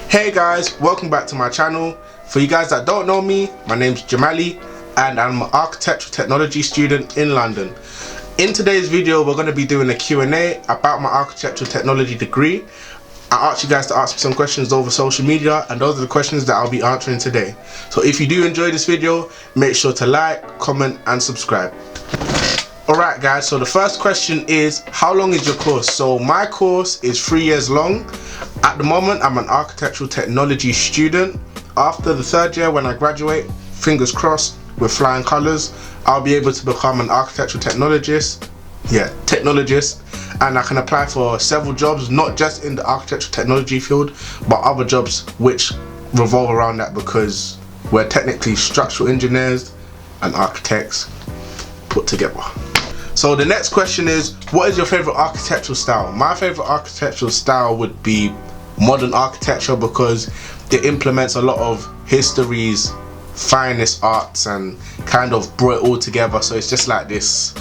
Hey guys, welcome back to my channel. For you guys that don't know me, my name's Jamali and I'm an architectural technology student in London. In today's video we're going to be doing a Q&A about my architectural technology degree. I asked you guys to ask me some questions over social media and those are the questions that I'll be answering today. So if you do enjoy this video, make sure to like, comment and subscribe. Alright guys, so the first question is, how long is your course? So my course is 3 years long. At the moment I'm an architectural technology student. After the third year when I graduate, fingers crossed, with flying colours, I'll be able to become an architectural technologist. And I can apply for several jobs, not just in the architectural technology field, but other jobs which revolve around that, because we're technically structural engineers and architects put together. So the next question is, what is your favourite architectural style? My favourite architectural style would be modern architecture, because it implements a lot of history's finest arts and kind of brought it all together, so it's just like this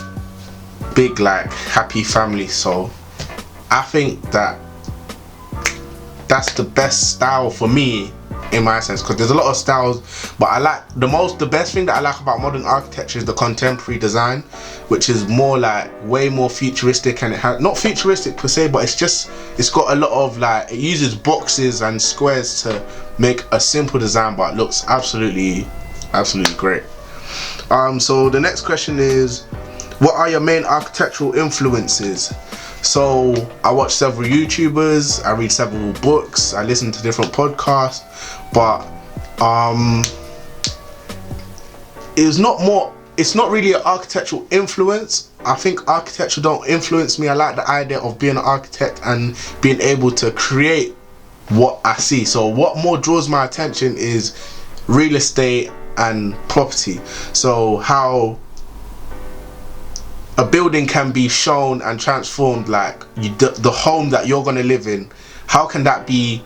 big like happy family. So I think that that's the best style for me in my sense, because there's a lot of styles, but I like the best thing that I like about modern architecture is the contemporary design, which is more like way more futuristic, and it has not futuristic per se, but it's got a lot of like, it uses boxes and squares to make a simple design, but it looks absolutely great. So the next question is, what are your main architectural influences? So I watch several YouTubers, I read several books, I listen to different podcasts, but it's not really an architectural influence. I think architecture don't influence me. I like the idea of being an architect and being able to create what I see. So what more draws my attention is real estate and property. So how a building can be shown and transformed, like the home that you're going to live in, how can that be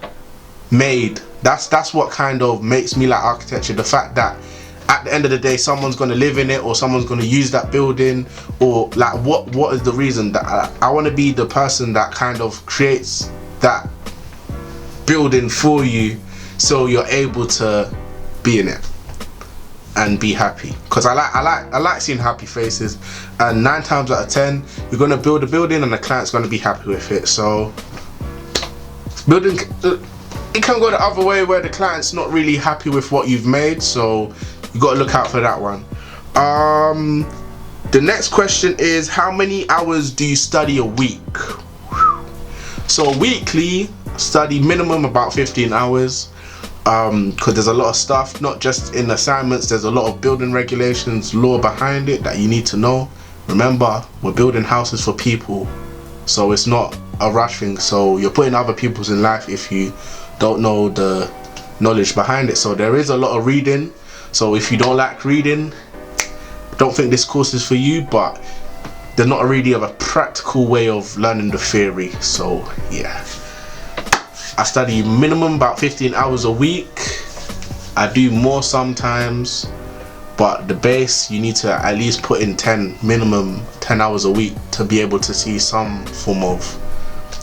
made? That's what kind of makes me like architecture. The fact that at the end of the day someone's going to live in it, or someone's going to use that building, or like what is the reason that I want to be the person that kind of creates that building for you, so you're able to be in it and be happy. Because I like seeing happy faces, and 9 times out of 10 you're going to build a building and the client's going to be happy with it. So building, it can go the other way where the client's not really happy with what you've made, so you got to look out for that one. The next question is, how many hours do you study a week? So weekly study minimum about 15 hours, because there's a lot of stuff, not just in assignments, there's a lot of building regulations, law behind it that you need to know. Remember, we're building houses for people, so it's not a rush thing. So you're putting other people's in life if you don't know the knowledge behind it. So there is a lot of reading. So if you don't like reading, don't think this course is for you, but there's not really of a practical way of learning the theory. So yeah, I study minimum about 15 hours a week. I do more sometimes, but the base, you need to at least put in minimum 10 hours a week to be able to see some form of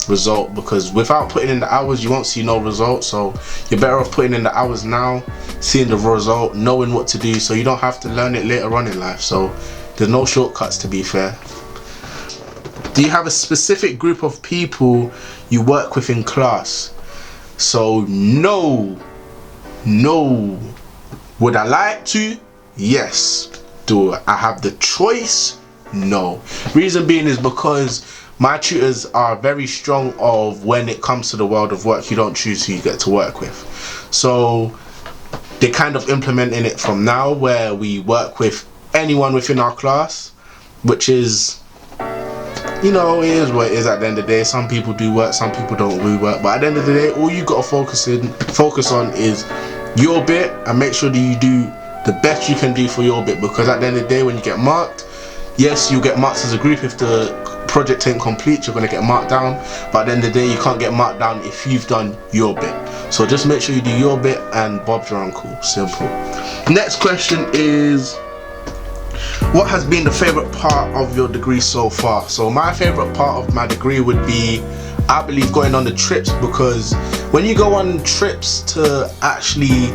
result, because without putting in the hours you won't see no result. So you're better off putting in the hours now, seeing the result, knowing what to do, so you don't have to learn it later on in life. So there's no shortcuts, to be fair. Do you have a specific group of people you work with in class? So no. Would I like to? Yes. Do I have the choice? No. Reason being is because my tutors are very strong of, when it comes to the world of work, you don't choose who you get to work with. So they're kind of implementing it from now, where we work with anyone within our class, which is, you know, it is what it is at the end of the day. Some people do work, some people don't do work, but at the end of the day, all you got to focus on is your bit, and make sure that you do the best you can do for your bit, because at the end of the day, when you get marked, yes, you get marked as a group. If the project ain't complete, you're going to get marked down, but at the end of the day you can't get marked down if you've done your bit. So just make sure you do your bit and Bob's your uncle. Simple. Next question is, what has been the favorite part of your degree so far? So my favorite part of my degree would be I believe going on the trips, because when you go on trips to actually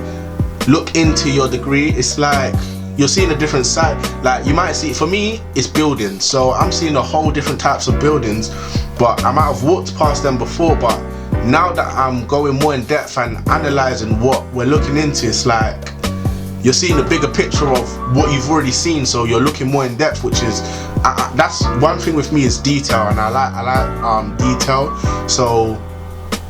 look into your degree, it's like you're seeing a different side. Like you might see, for me it's buildings, so I'm seeing a whole different types of buildings, but I might have walked past them before, but now that I'm going more in depth and analyzing what we're looking into, it's like you're seeing a bigger picture of what you've already seen, so you're looking more in depth, which is that's one thing with me, is detail, and I like detail. So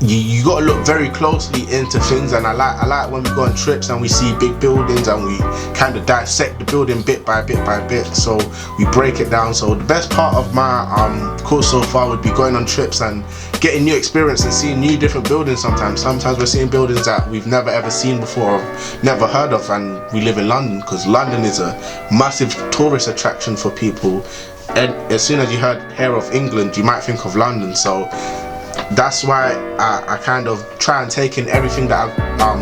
you got to look very closely into things, and I like when we go on trips and we see big buildings and we kind of dissect the building bit by bit, so we break it down. So the best part of my course so far would be going on trips and getting new experience and seeing new different buildings. Sometimes we're seeing buildings that we've never ever seen before, or never heard of, and we live in London, because London is a massive tourist attraction for people, and as soon as you hear of England, you might think of London. So that's why I kind of try and take in everything that I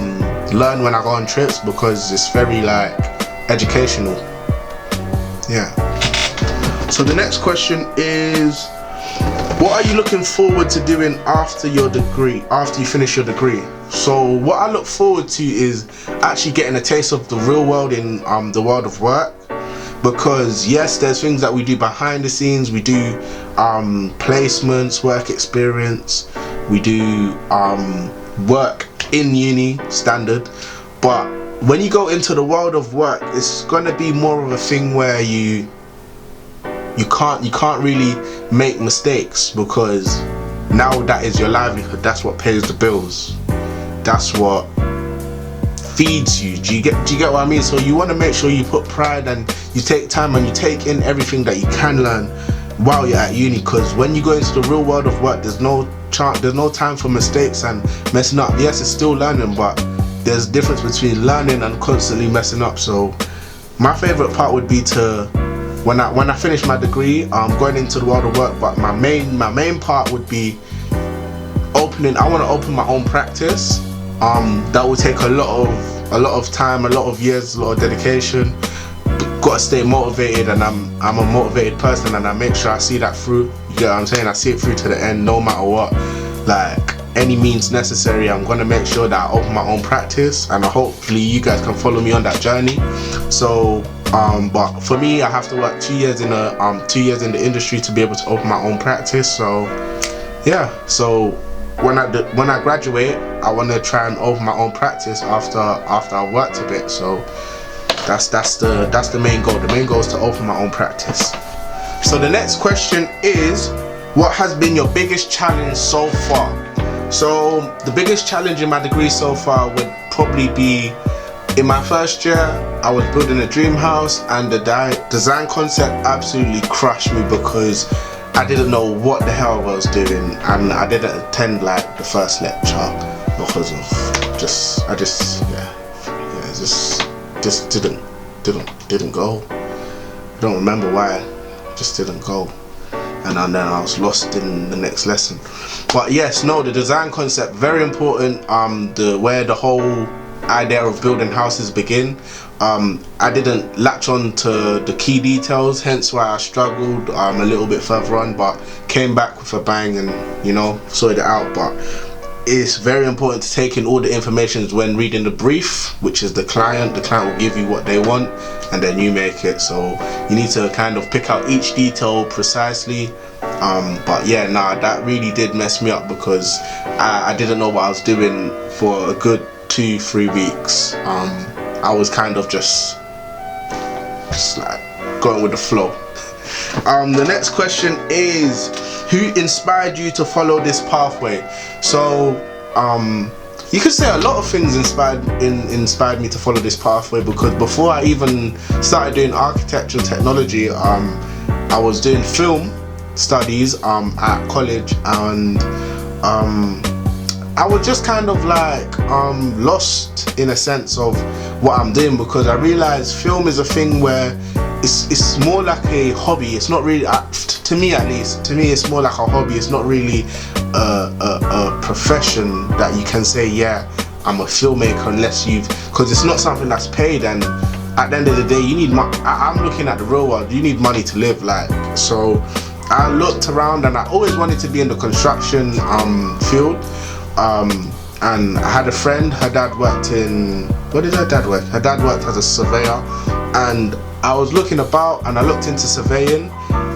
learn when I go on trips, because it's very like educational. Yeah. So the next question is, what are you looking forward to doing after your degree, after you finish your degree? So what I look forward to is actually getting a taste of the real world in the world of work. Because yes, there's things that we do behind the scenes. We do placements, work experience, we do work in uni standard, but when you go into the world of work, it's gonna be more of a thing where you can't really make mistakes, because now that is your livelihood. That's what pays the bills. That's what feeds you. Do you get what I mean? So you want to make sure you put pride and you take time and you take in everything that you can learn while you're at uni, because when you go into the real world of work, there's no time for mistakes and messing up. Yes, it's still learning, but there's a difference between learning and constantly messing up. So my favorite part would be to when I finish my degree, going into the world of work, but my main part would be I want to open my own practice. That will take a lot of time, a lot of years, a lot of dedication. Got to stay motivated, and I'm a motivated person, and I make sure I see that through. You get what I'm saying? I see it through to the end, no matter what. Like any means necessary, I'm gonna make sure that I open my own practice, and hopefully you guys can follow me on that journey. So but for me, I have to work 2 years in the industry to be able to open my own practice. So yeah, so when I graduate, I want to try and open my own practice after I've worked a bit. So that's the main goal. The main goal is to open my own practice. So the next question is, what has been your biggest challenge so far? So the biggest challenge in my degree so far would probably be, in my first year, I was building a dream house, and the design concept absolutely crushed me, because I didn't know what the hell I was doing, and I didn't attend like the first lecture because of I just didn't go. I don't remember why, I just didn't go, and then I was lost in the next lesson. But yes, no, the design concept, very important. Where the whole idea of building houses begin. I didn't latch on to the key details, hence why I struggled a little bit further on, but came back with a bang and, you know, sorted it out. But it's very important to take in all the information when reading the brief, which is the client will give you what they want, and then you make it. So you need to kind of pick out each detail precisely. But yeah, nah, that really did mess me up, because I didn't know what I was doing for a good 2-3 weeks. I was kind of just like going with the flow. The next question is, who inspired you to follow this pathway? So you could say a lot of things inspired me to follow this pathway, because before I even started doing architecture and technology, I was doing film studies at college, and I was just kind of like lost in a sense of what I'm doing, because I realized film is a thing where it's more like a hobby. It's not really, to me at least, it's more like a hobby. It's not really a profession that you can say, yeah, I'm a filmmaker, unless because it's not something that's paid. And at the end of the day, you need I'm looking at the real world, you need money to live, like. So I looked around and I always wanted to be in the construction field. And I had a friend, her dad worked in, where did her dad work? Her dad worked as a surveyor, and I was looking about and I looked into surveying,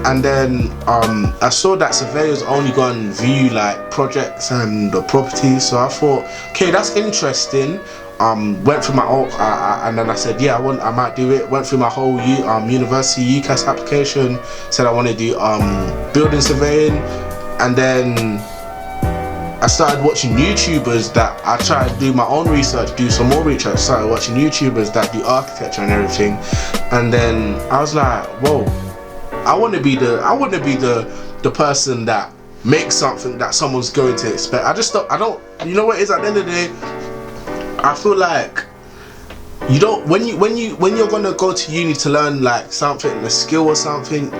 and then I saw that surveyors only go and view like projects and the properties, so I thought, okay, that's interesting. Went through my whole, and then I said, yeah, I might do it. Went through my whole university UCAS application, said I want to do building surveying, and then I started watching YouTubers that I tried to do my own research, do some more research. Started watching YouTubers that do architecture and everything, and then I was like, whoa, I want to be the person that makes something that someone's going to expect. I don't, you know what it is, at the end of the day, I feel like you don't, when you're gonna go to uni to learn like something, a skill or something,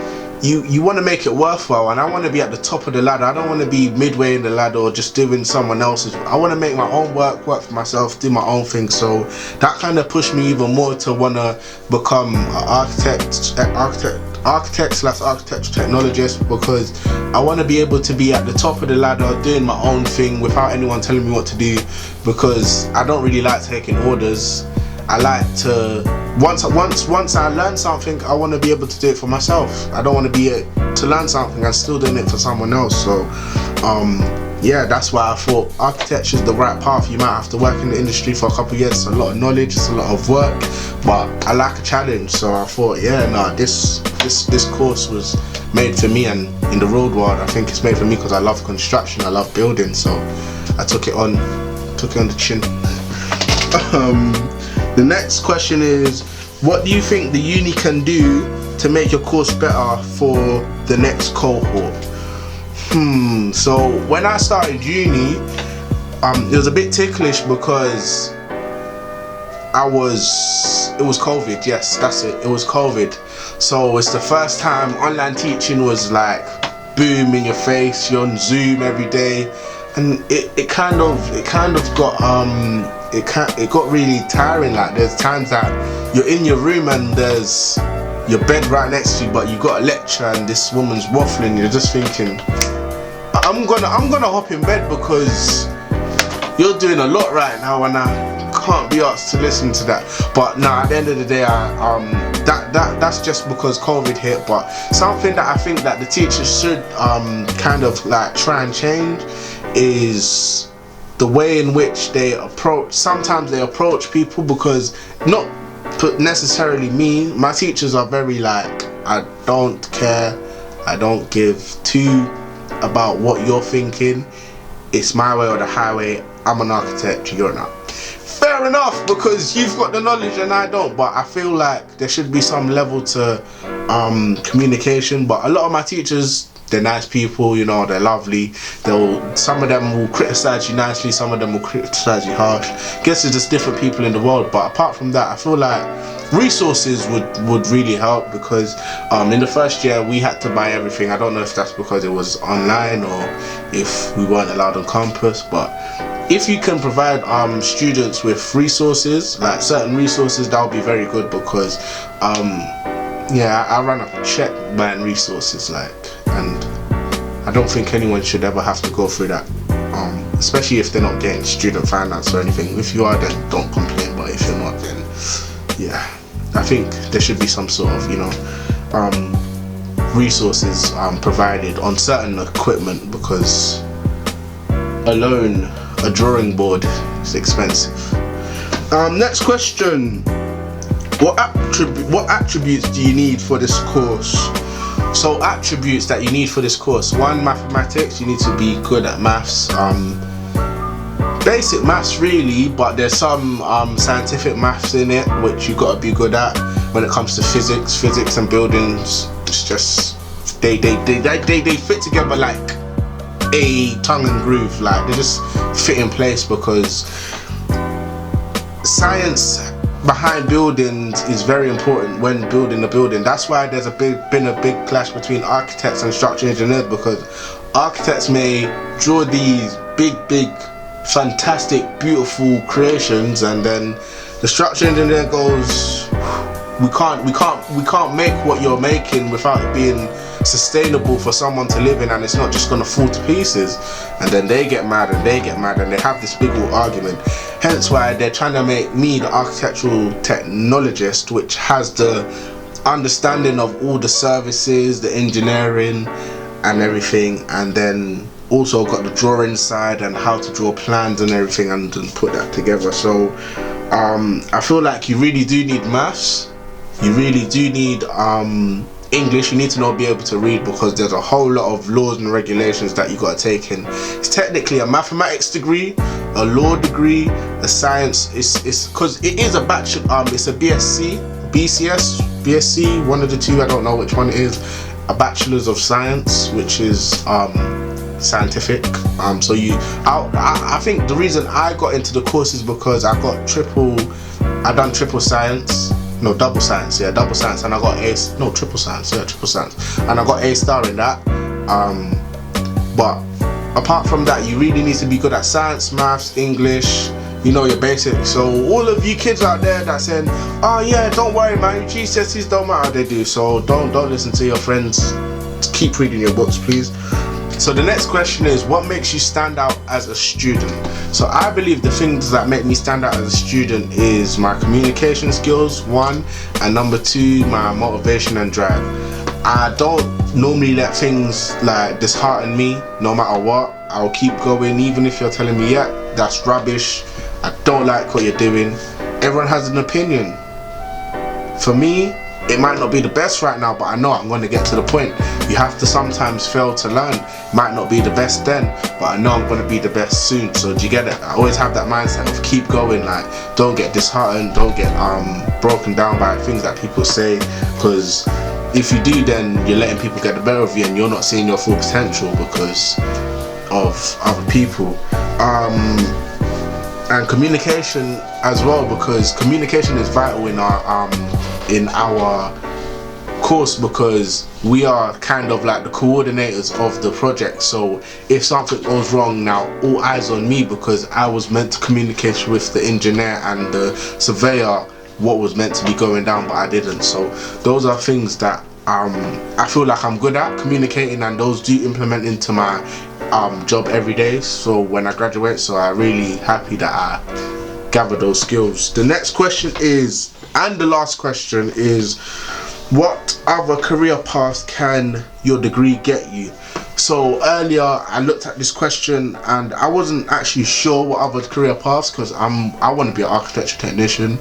you want to make it worthwhile, and I want to be at the top of the ladder. I don't want to be midway in the ladder or just doing someone else's. I want to make my own work for myself, do my own thing. So that kind of pushed me even more to want to become an architect slash architecture technologist, because I want to be able to be at the top of the ladder doing my own thing without anyone telling me what to do, because I don't really like taking orders. I like to, once I learn something, I want to be able to do it for myself. I don't want to be to learn something and still doing it for someone else. So yeah, that's why I thought architecture is the right path. You might have to work in the industry for a couple of years. It's a lot of knowledge, it's a lot of work, but I like a challenge. So I thought, yeah, no, this course was made for me. And in the real world, I think it's made for me because I love construction, I love building. So I took it on the chin. The next question is, what do you think the uni can do to make your course better for the next cohort? So when I started uni, it was a bit ticklish because it was COVID. Yes, that's it. It was COVID. So it's the first time online teaching was like boom in your face. You're on Zoom every day, and it kind of got it got really tiring. Like there's times that you're in your room and there's your bed right next to you, but you got a lecture and this woman's waffling. You're just thinking, I'm gonna hop in bed because you're doing a lot right now and I can't be asked to listen to that. But no, at the end of the day, that's just because COVID hit. But something that I think that the teachers should kind of like try and change is the way in which they approach. Sometimes they approach people, because not necessarily me. My teachers are very like, I don't care, I don't give two about what you're thinking. It's my way or the highway. I'm an architect, you're not. Fair enough, because you've got the knowledge and I don't. But I feel like there should be some level to communication. But a lot of my teachers, they're nice people, you know, they're lovely. Some of them will criticize you nicely, some of them will criticize you harsh. Guess it's just different people in the world. But apart from that, I feel like resources would really help, because in the first year we had to buy everything. I don't know if that's because it was online or if we weren't allowed on campus, but if you can provide students with resources, like certain resources, that would be very good, because yeah, I ran a check buying resources, like, and I don't think anyone should ever have to go through that, especially if they're not getting student finance or anything. If you are, then don't complain, but if you're not, then yeah, I think there should be some sort of, you know, resources provided on certain equipment, because alone a drawing board is expensive. Next question. What attributes do you need for this course? So attributes that you need for this course: 1, mathematics. You need to be good at maths, basic maths really, but there's some scientific maths in it which you got to be good at. When it comes to physics and buildings, it's just they fit together like a tongue and groove. Like they just fit in place, because science behind buildings is very important when building a building. That's why there's been a big clash between architects and structural engineers, because architects may draw these big fantastic beautiful creations, and then the structural engineer goes, we can't make what you're making without it being sustainable for someone to live in, and it's not just gonna fall to pieces. And then they get mad and they get mad and they have this big old argument. Hence why they're trying to make me the architectural technologist, which has the understanding of all the services, the engineering and everything, and then also got the drawing side and how to draw plans and everything, and put that together. So I feel like you really do need maths, you really do need English. You need to be able to read, because there's a whole lot of laws and regulations that you got to take in. It's technically a mathematics degree, a law degree, a science. It's because it is a bachelor. It's a BSc, BCS, BSc, one of the two. I don't know which one it is. A bachelor's of science, which is scientific. So I think the reason I got into the course is because I done triple science. No, double science, yeah, double science, and I got triple science, and I got A star in that. But apart from that, you really need to be good at science, maths, English, your basics. So all of you kids out there that saying, oh yeah, don't worry man, your GCSEs don't matter, they do. So don't listen to your friends. Keep reading your books, please. So the next question is, what makes you stand out as a student? So I believe the things that make me stand out as a student is my communication skills, one, and number two, my motivation and drive. I don't normally let things like dishearten me. No matter what, I'll keep going, even if you're telling me, yeah, that's rubbish, I don't like what you're doing. Everyone has an opinion. For me, it might not be the best right now, but I know I'm going to get to the point. You have to sometimes fail to learn. Might not be the best then, but I know I'm going to be the best soon. So do you get it? I always have that mindset of keep going. Like, don't get disheartened, don't get broken down by things that people say, because if you do, then you're letting people get the better of you and you're not seeing your full potential because of other people. And communication as well, because communication is vital in our course, because we are kind of like the coordinators of the project. So if something goes wrong, now all eyes on me, because I was meant to communicate with the engineer and the surveyor what was meant to be going down, but I didn't. So those are things that I feel like I'm good at communicating, and those do implement into my job every day. So when I graduate, so I'm really happy that I gather those skills. The next question is, and the last question is, what other career paths can your degree get you? So earlier I looked at this question and I wasn't actually sure what other career paths, because I want to be an architecture technician,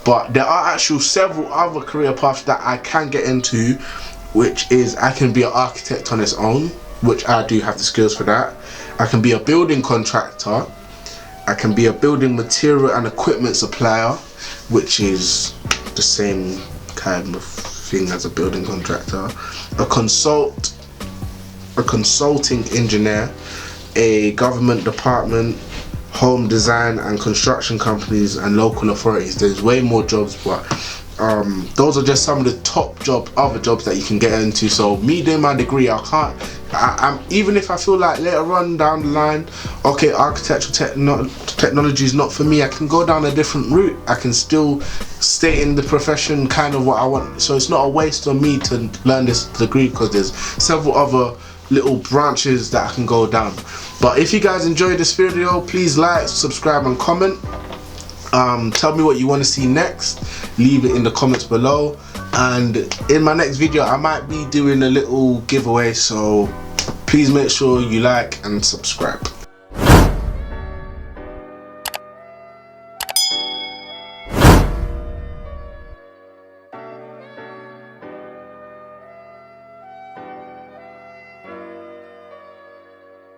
but there are actually several other career paths that I can get into, which is I can be an architect on its own, which I do have the skills for that. I can be a building contractor. I can be a building material and equipment supplier, which is the same kind of thing as a building contractor. A consulting engineer, a government department, home design and construction companies, and local authorities. There's way more jobs, but those are just some of the other jobs that you can get into. So me doing my degree, I'm even if I feel like later on down the line, okay, architectural technology is not for me, I can go down a different route. I can still stay in the profession kind of what I want. So it's not a waste on me to learn this degree, because there's several other little branches that I can go down. But if you guys enjoyed this video, please like, subscribe and comment. Tell me what you want to see next, leave it in the comments below, and in my next video I might be doing a little giveaway, so please make sure you like and subscribe.